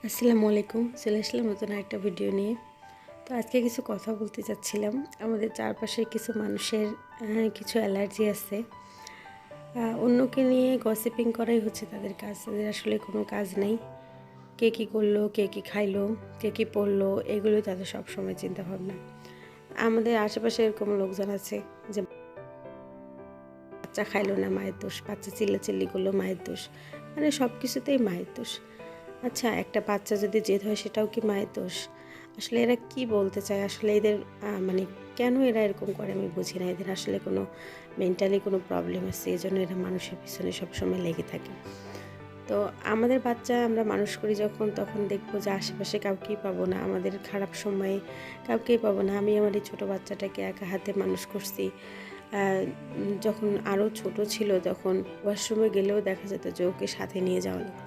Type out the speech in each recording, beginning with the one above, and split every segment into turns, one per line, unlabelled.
আসসালামু আলাইকুম। চলে আসলাম নতুন একটা ভিডিও নিয়ে। তো আজকে কিছু কথা বলতে চাচ্ছিলাম। আমাদের চারপাশে কিছু মানুষের কিছু অ্যালার্জি আছে। অন্যকে নিয়ে গসিপিং করাই হচ্ছে তাদের কাজ। তাদের আসলে কোনো কাজ নেই। কে কী করলো, কে কী খাইলো, কে কী পড়লো, এগুলোই তাদের সবসময় চিন্তাভাবনা। আমাদের আশেপাশে এরকম লোকজন আছে যে বাচ্চা খাইলো না মায়ের দোষ, বাচ্চা চিল্লাচিল্লি করলো মায়ের দোষ, মানে সব কিছুতেই মায়ের দোষ। আচ্ছা, একটা বাচ্চা যদি জেদ হয় সেটাও কি মায়ের দোষ? আসলে এরা কি বলতে চায়? আসলে এদের মানে কেন এরা এরকম করে আমি বুঝি না। এদের আসলে কোনো মেন্টালি কোনো প্রবলেম আছে, এজন্য এরা মানুষের পিছনে সবসময় লেগে থাকে। তো আমাদের বাচ্চা আমরা মানুষ করি যখন, তখন দেখবো যে আশেপাশে কাউকেই পাবো না। আমাদের খারাপ সময়ে কাউকেই পাবো না। আমি আমার এই ছোটো বাচ্চাটাকে একা হাতে মানুষ করছি। যখন আরও ছোট ছিল তখন ওয়াশরুমে গেলেও দেখা যেত যে ওকে সাথে নিয়ে যাওয়া লাগতো।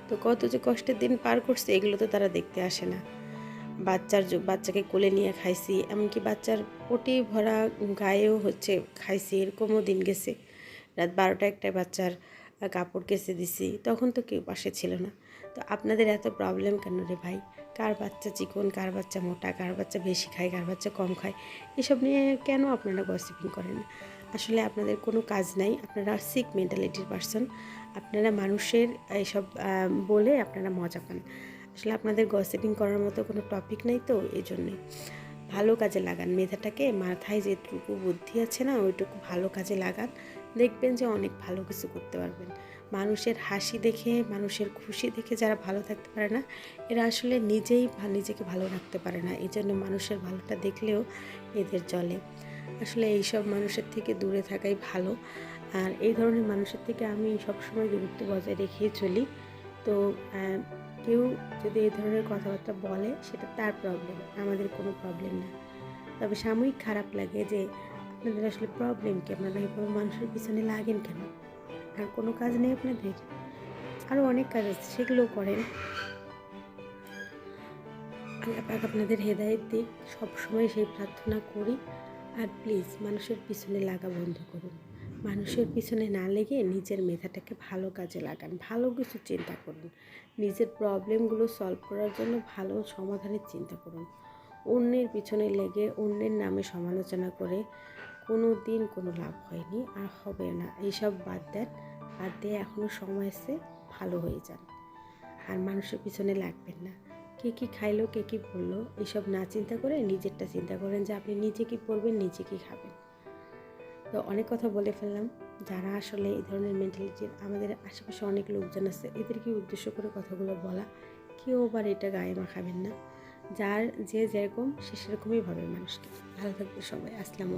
তো কত যে কষ্টের দিন পার করছে এগুলো তো তারা দেখতে আসে না। বাচ্চাকে কোলে নিয়ে খাইছি, এমনকি বাচ্চার পটি ভরা গায়েও হচ্ছে খাইছি, এরকমও দিন গেছে। রাত 12টা-1টায় বাচ্চার কাপড় কেচে দিছি, তখন তো কেউ পাশে ছিল না। তো আপনাদের এত প্রবলেম কেন রে ভাই? কার বাচ্চা চিকন, কার বাচ্চা মোটা, কার বাচ্চা বেশি খায়, কার বাচ্চা কম খায়, এসব নিয়ে কেন আপনারা গসিপিং করেন? আসলে আপনাদের কোনো কাজ নাই, আপনারা সিক মেন্টালিটির পারসন। আপনারা মানুষের এইসব বলে আপনারা মজা পান। আসলে আপনাদের গসিপিং করার মতো কোনো টপিক নাই, তো এই জন্যে ভালো কাজে লাগান মেধাটাকে। মাথায় যেটুকু বুদ্ধি আছে না, ওইটুকু ভালো কাজে লাগান, দেখবেন যে অনেক ভালো কিছু করতে পারবেন। মানুষের হাসি দেখে, মানুষের খুশি দেখে যারা ভালো থাকতে পারে না, এরা আসলে নিজেকে ভালো রাখতে পারে না। এই জন্য মানুষের ভালোটা দেখলেও এদের চলে। আসলে এইসব মানুষের থেকে দূরে থাকাই ভালো। আর এই ধরনের মানুষের থেকে আমি সবসময় দূরত্ব বজায় রেখেই চলি। তো কেউ যদি এই ধরনের কথাবার্তা বলে সেটা তার প্রবলেম, আমাদের কোনো প্রবলেম না। তবে সাময়িক খারাপ লাগে যে আপনাদের আসলে প্রবলেম কি? আপনারা এভাবে মানুষের পিছনে লাগেন কেন? আর কোনো কাজ নেই আপনাদের? আরও অনেক কাজ আছে, সেগুলোও করেন। আল্লাহ পাক আপনাদের হেদায়েত দিক, সবসময় সেই প্রার্থনা করি। আর প্লিজ মানুষের পিছনে লাগা বন্ধ করুন। মানুষের পিছনে না লেগে নিজের মেধাটাকে ভালো কাজে লাগান, ভালো কিছু চিন্তা করুন, নিজের প্রবলেমগুলো সলভ করার জন্য ভালো সমাধানের চিন্তা করুন। অন্যের পিছনে লেগে অন্যের নামে সমালোচনা করে কোনো দিন কোনো লাভ হয়নি, আর হবে না। এইসব বাদ দেন, বাদ দিয়ে এখনও সময় আছে, ভালো হয়ে যান। আর মানুষের পিছনে লাগবেন না। কে কী খাইলো, কে কী পড়লো, এসব না চিন্তা করে নিজেরটা চিন্তা করেন যে আপনি নিজে কী পড়বেন, নিজে কী খাবেন। তো অনেক কথা বলে ফেললাম। যারা আসলে এই ধরনের মেন্টালিটির, আমাদের আশেপাশে অনেক লোকজন আছে, এদেরকে উদ্দেশ্য করে কথাগুলো বলা। কেউ আবার এটা গায়ে মাখাবেন না। যার যে যেরকম সে সেরকমই ভাবে মানুষকে। ভালো থাকবে সবাই। আসসালামু আলাইকুম।